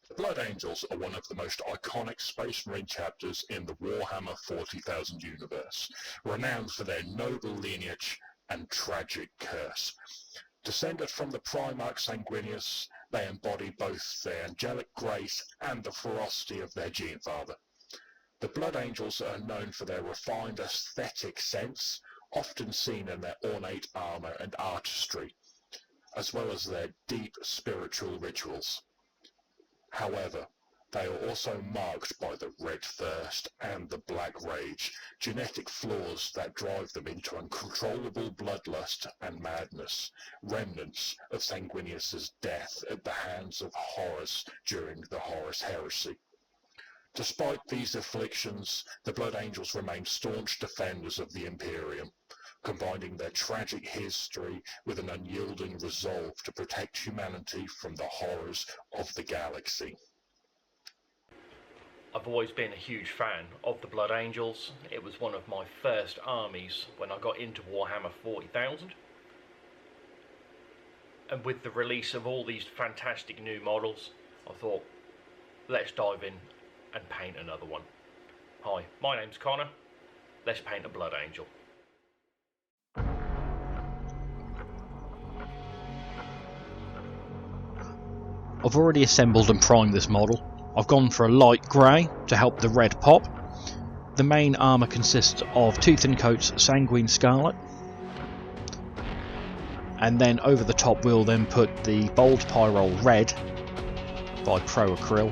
The Blood Angels are one of the most iconic Space Marine chapters in the Warhammer 40,000 universe, renowned for their noble lineage and tragic curse. Descended from the Primarch Sanguinius, they embody both their angelic grace and the ferocity of their gene father. The Blood Angels are known for their refined aesthetic sense, often seen in their ornate armor and artistry, as well as their deep spiritual rituals. However, they are also marked by the Red Thirst and the Black Rage, genetic flaws that drive them into uncontrollable bloodlust and madness, remnants of Sanguinius's death at the hands of Horus during the Horus Heresy. Despite these afflictions, the Blood Angels remain staunch defenders of the Imperium, combining their tragic history with an unyielding resolve to protect humanity from the horrors of the galaxy. I've always been a huge fan of the Blood Angels. It was one of my first armies when I got into Warhammer 40,000. And with the release of all these fantastic new models, I thought, let's dive in and paint another one. Hi, my name's Connor. Let's paint a Blood Angel. I've already assembled and primed this model. I've gone for a light grey to help the red pop. The main armour consists of 2 thin coats Sanguine Scarlet, and then over the top we'll then put the Bold Pyrrole Red by Pro Acryl,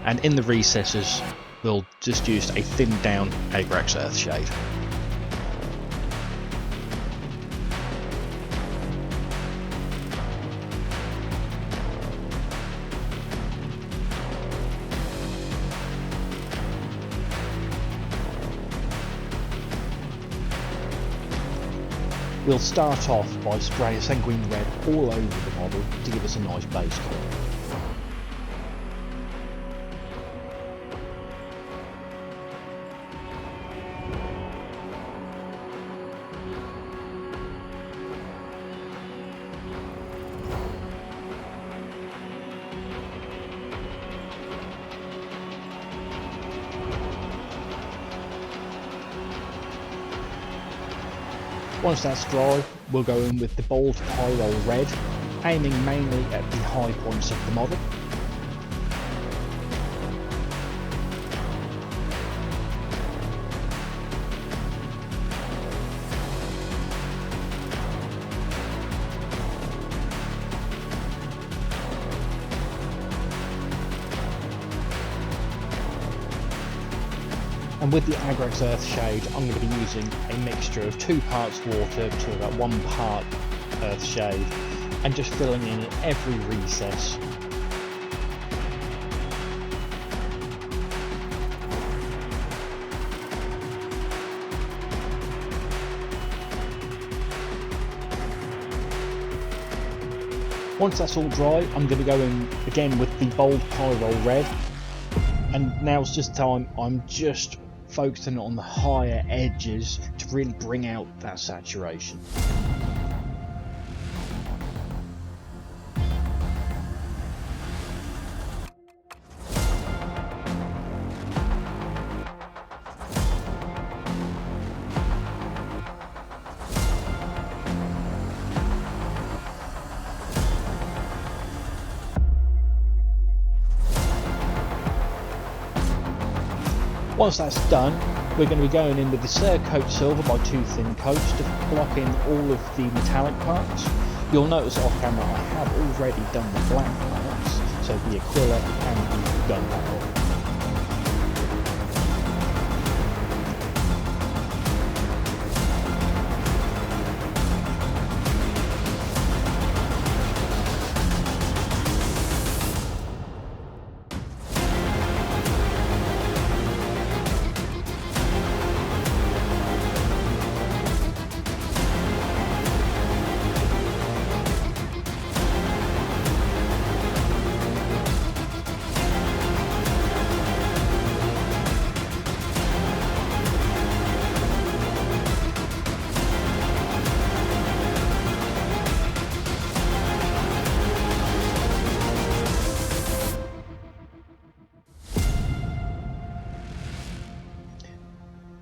and in the recesses we'll just use a thinned down Agrax Earthshade. We'll start off by spraying Sanguine Red all over the model to give us a nice base colour. Once that's dry, we'll go in with the Bold Pyrrole Red, aiming mainly at the high points of the model. And with the Agrax Earthshade, I'm going to be using a mixture of 2 parts water to about 1 part Earthshade, and just filling in every recess. Once that's all dry, I'm going to go in again with the Bold Pyrrole Red, and now's just time I'm just focusing on the higher edges to really bring out that saturation. Once that's done, we're going to be going in with the Cerakote Silver by 2 thin coats to block in all of the metallic parts. You'll notice off camera I have already done the black parts, so the Aquila and the gun barrel.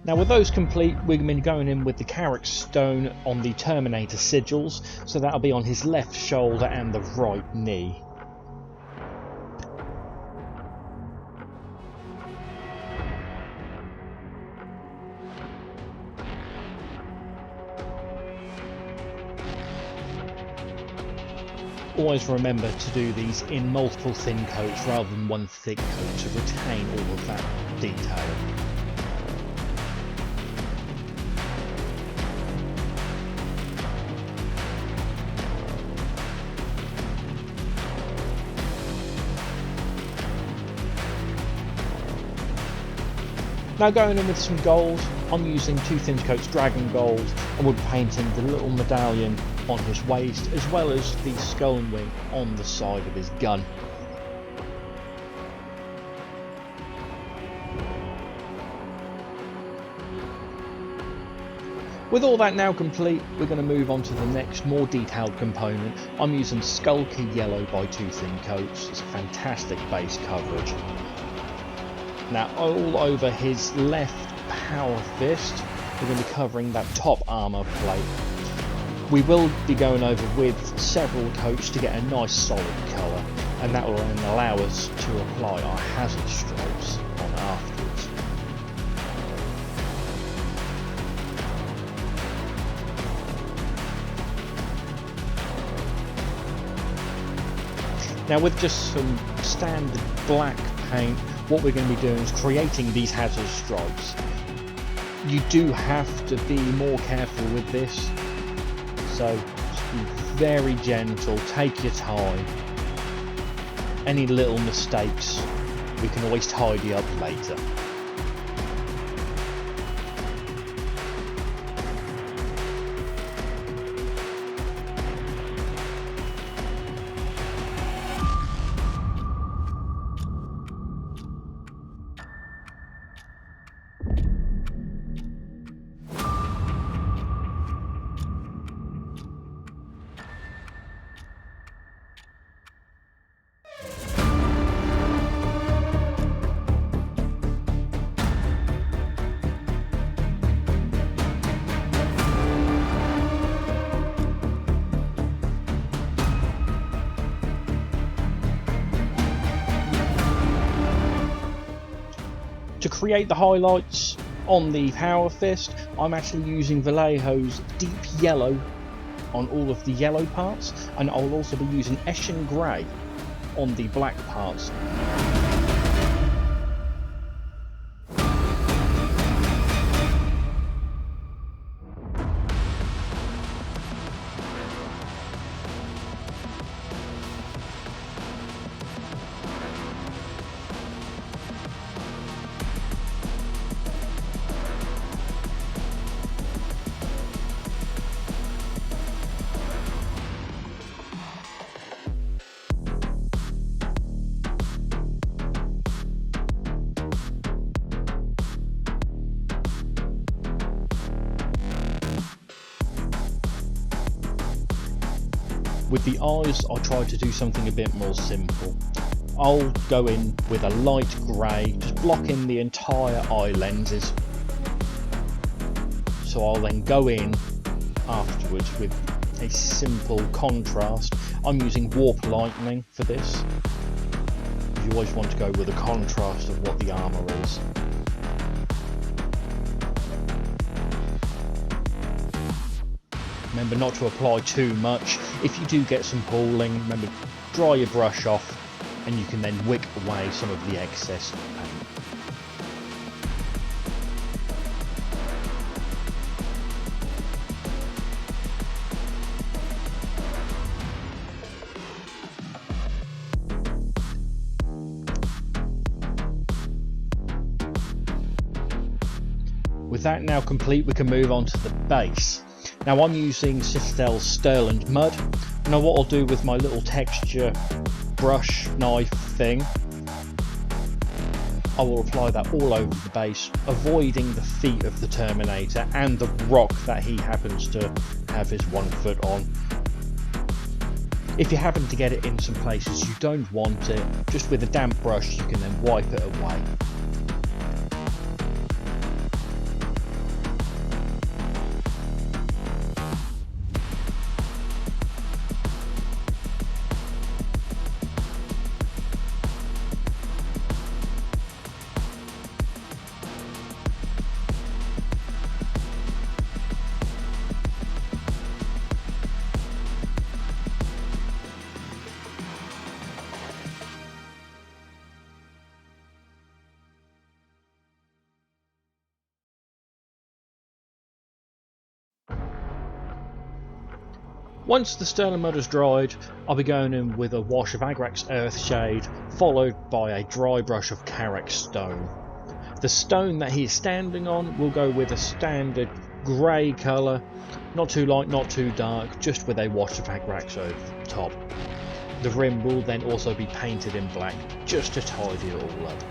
Now with those complete, we're going to be going in with the Carrick Stone on the Terminator sigils, so that'll be on his left shoulder and the right knee. Always remember to do these in multiple thin coats rather than one thick coat to retain all of that detail. Now going in with some gold, I'm using 2 thin coats Dragon Gold and we'll be painting the little medallion on his waist as well as the skull and wing on the side of his gun. With all that now complete, we're going to move on to the next more detailed component. I'm using Skulky Yellow by 2 thin coats. It's a fantastic base coverage. Now all over his left power fist, we're going to be covering that top armour plate. We will be going over with several coats to get a nice solid colour, and that will then allow us to apply our hazard stripes on afterwards. Now with just some standard black paint, what we're going to be doing is creating these hazard stripes. You do have to be more careful with this, so just be very gentle, take your time. Any little mistakes we can always tidy up later. To create the highlights on the power fist, I'm actually using Vallejo's Deep Yellow on all of the yellow parts, and I'll also be using Eshin Grey on the black parts. With the eyes, I tried to do something a bit more simple. I'll go in with a light grey, just blocking the entire eye lenses. So I'll then go in afterwards with a simple contrast. I'm using Warp Lightning for this. You always want to go with a contrast of what the armour is. Remember not to apply too much. If you do get some pooling, remember dry your brush off and you can then wick away some of the excess paint. With that now complete, we can move on to the base. Now I'm using Citadel's Sterling Mud. Now what I'll do with my little texture brush knife thing, I will apply that all over the base, avoiding the feet of the Terminator and the rock that he happens to have his 1 foot on. If you happen to get it in some places you don't want it, just with a damp brush you can then wipe it away. Once the sterling mud has dried, I'll be going in with a wash of Agrax Earthshade, followed by a dry brush of Karex Stone. The stone that he is standing on will go with a standard grey colour, not too light, not too dark, just with a wash of Agrax over the top. The rim will then also be painted in black, just to tidy it all up.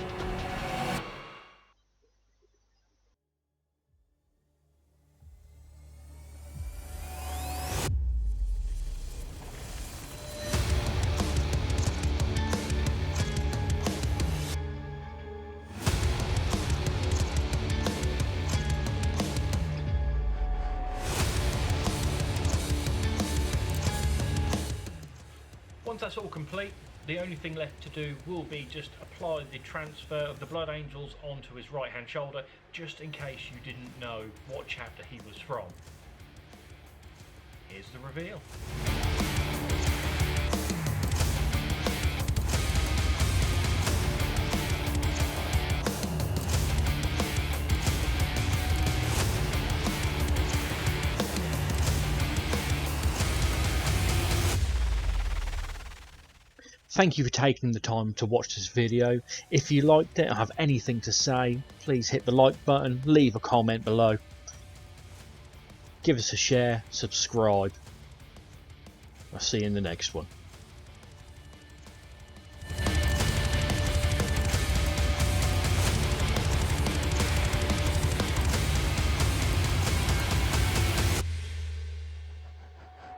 Once that's all complete, the only thing left to do will be just apply the transfer of the Blood Angels onto his right hand shoulder, just in case you didn't know what chapter he was from. Here's the reveal. Thank you for taking the time to watch this video. If you liked it or have anything to say, please hit the like button, leave a comment below. Give us a share, subscribe. I'll see you in the next one.